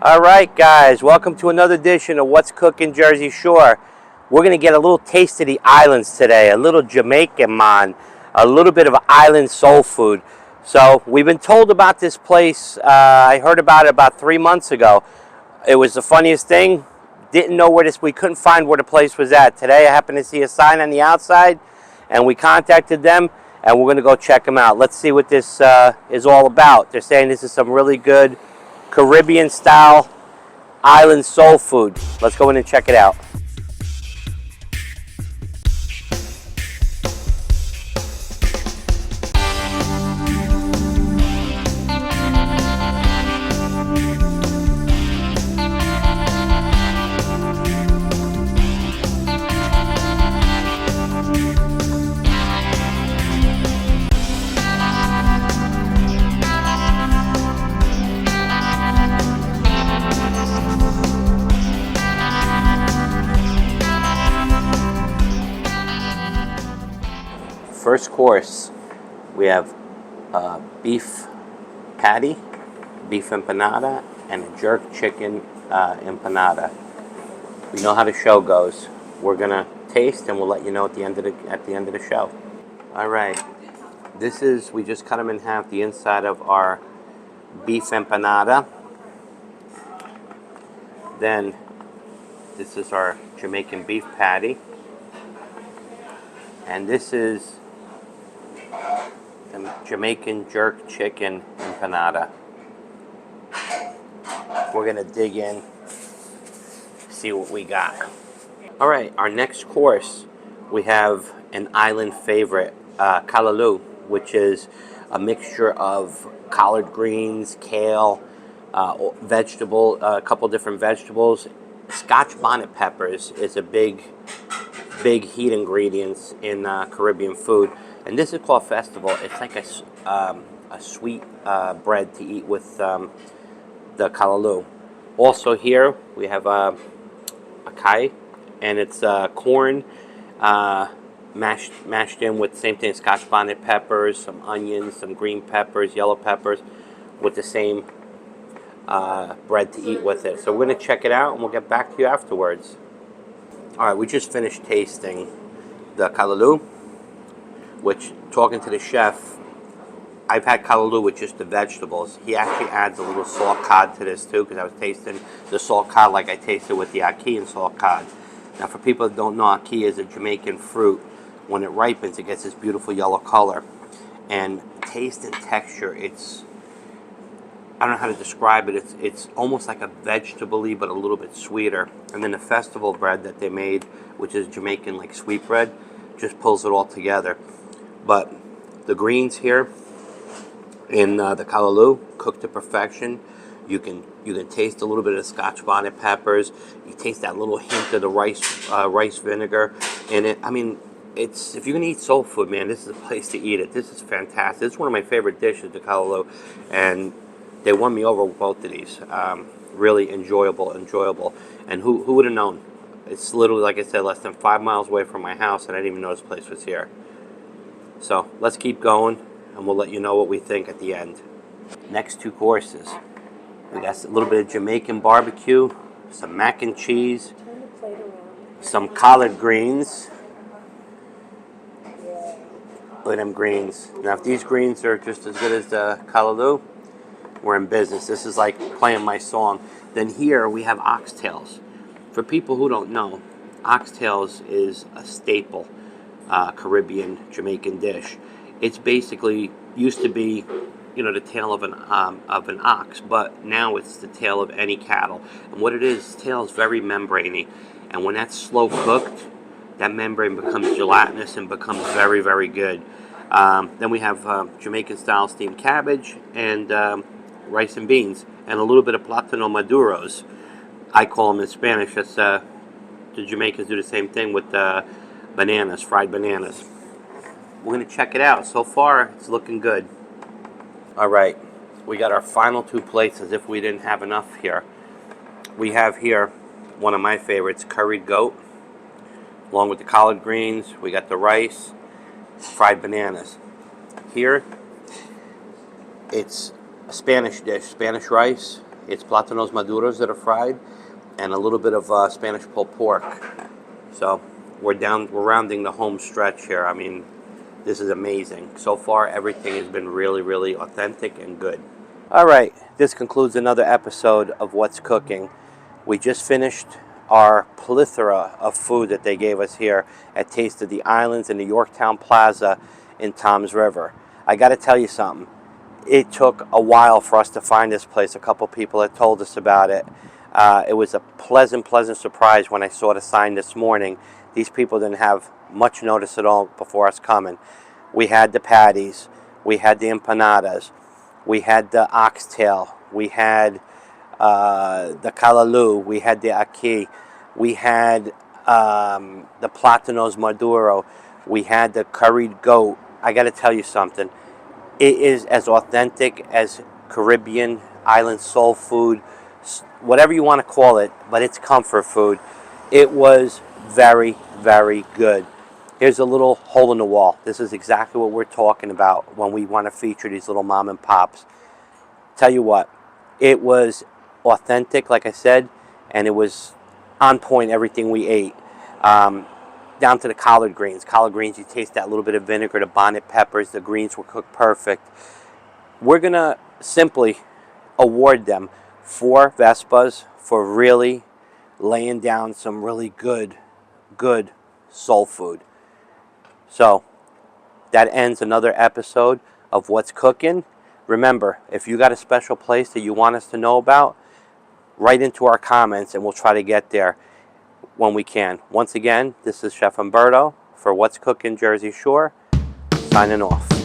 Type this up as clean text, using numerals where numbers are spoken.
All right, guys, welcome to another edition of What's Cookin Jersey Shore. We're going to get a little taste of the islands today, a little Jamaican man, a little bit of island soul food. So we've been told about this place. I heard about it about 3 months ago. It was the funniest thing. Didn't know we couldn't find where the place was at. Today I happened to see a sign on the outside, and we contacted them, and we're going to go check them out. Let's see what this is all about. They're saying this is some really good Caribbean style island soul food. Let's go in and check it out. First course, we have beef patty, beef empanada, and a jerk chicken empanada. We know how the show goes. We're gonna taste, and we'll let you know at the end of the show. All right, we just cut them in half. The inside of our beef empanada. Then this is our Jamaican beef patty, and this is the Jamaican jerk chicken empanada. We're gonna dig in, see what we got. All right, our next course, we have an island favorite, callaloo, which is a mixture of collard greens, kale, a couple different vegetables. Scotch bonnet peppers is a big heat ingredients in Caribbean food. And this is called festival. It's like a sweet bread to eat with the callaloo. Also here we have a kai, and it's corn mashed in with same thing, Scotch bonnet peppers, some onions, some green peppers, yellow peppers, with the same bread to eat with it. So we're going to check it out, and we'll get back to you afterwards. All right, we just finished tasting the callaloo, which, talking to the chef, I've had callaloo with just the vegetables. He actually adds a little salt cod to this too, because I was tasting the salt cod like I tasted with the ackee and salt cod. Now, for people that don't know, ackee is a Jamaican fruit. When it ripens, it gets this beautiful yellow color. And taste and texture, I don't know how to describe it. It's almost like a vegetable-y, but a little bit sweeter. And then the festival bread that they made, which is Jamaican like sweet bread, just pulls it all together. But the greens here in the callaloo, cooked to perfection. You can taste a little bit of Scotch bonnet peppers. You taste that little hint of the rice vinegar in it. I mean, if you're gonna eat soul food, man, this is a place to eat it. This is fantastic. It's one of my favorite dishes, the callaloo, and they won me over with both of these. Really enjoyable. And who would have known? It's literally, like I said, less than 5 miles away from my house, and I didn't even know this place was here. So let's keep going, and we'll let you know what we think at the end. Next two courses. We got a little bit of Jamaican barbecue, some mac and cheese, some collard greens. Look at them greens. Now, if these greens are just as good as the callaloo, we're in business. This is like playing my song. Then here we have oxtails. For people who don't know, oxtails is a staple Caribbean Jamaican dish. It's basically used to be, the tail of an ox, but now it's the tail of any cattle. And what it is, the tail is very membraney, and when that's slow cooked, that membrane becomes gelatinous and becomes very, very good. Then we have Jamaican style steamed cabbage and rice and beans, and a little bit of plátano maduros. I call them in Spanish. That's the Jamaicans do the same thing with bananas, fried bananas. We're going to check it out. So far, it's looking good. All right, we got our final two plates, as if we didn't have enough here. We have here one of my favorites, curried goat, along with the collard greens. We got the rice, fried bananas. Here, it's a Spanish dish, Spanish rice. It's plátanos maduros that are fried, and a little bit of Spanish pulled pork. So we're rounding the home stretch here. I mean, this is amazing. So far, everything has been really, really authentic and good. All right, this concludes another episode of What's Cooking. We just finished our plethora of food that they gave us here at Taste of the Islands in the Yorktowne Plaza in Toms River. I got to tell you something. It took a while for us to find this place. A couple people had told us about it. It was a pleasant surprise when I saw the sign this morning. These people didn't have much notice at all before us coming. We had the patties. We had the empanadas. We had the oxtail. We had the calaloo. We had the ackee. We had the plátanos maduro. We had the curried goat. I got to tell you something. It is as authentic as Caribbean island soul food, whatever you want to call it, but it's comfort food. It was very, very good. Here's a little hole in the wall. This is exactly what we're talking about when we want to feature these little mom and pops. Tell you what, it was authentic, like I said, and it was on point, everything we ate. Down to the collard greens. Collard greens, you taste that little bit of vinegar, the bonnet peppers, the greens were cooked perfect. We're going to simply award them 4 Vespas for really laying down some really good soul food. So that ends another episode of What's Cooking. Remember, if you got a special place that you want us to know about, write into our comments and we'll try to get there when we can. Once again, this is Chef Umberto for What's Cookin Jersey Shore, signing off.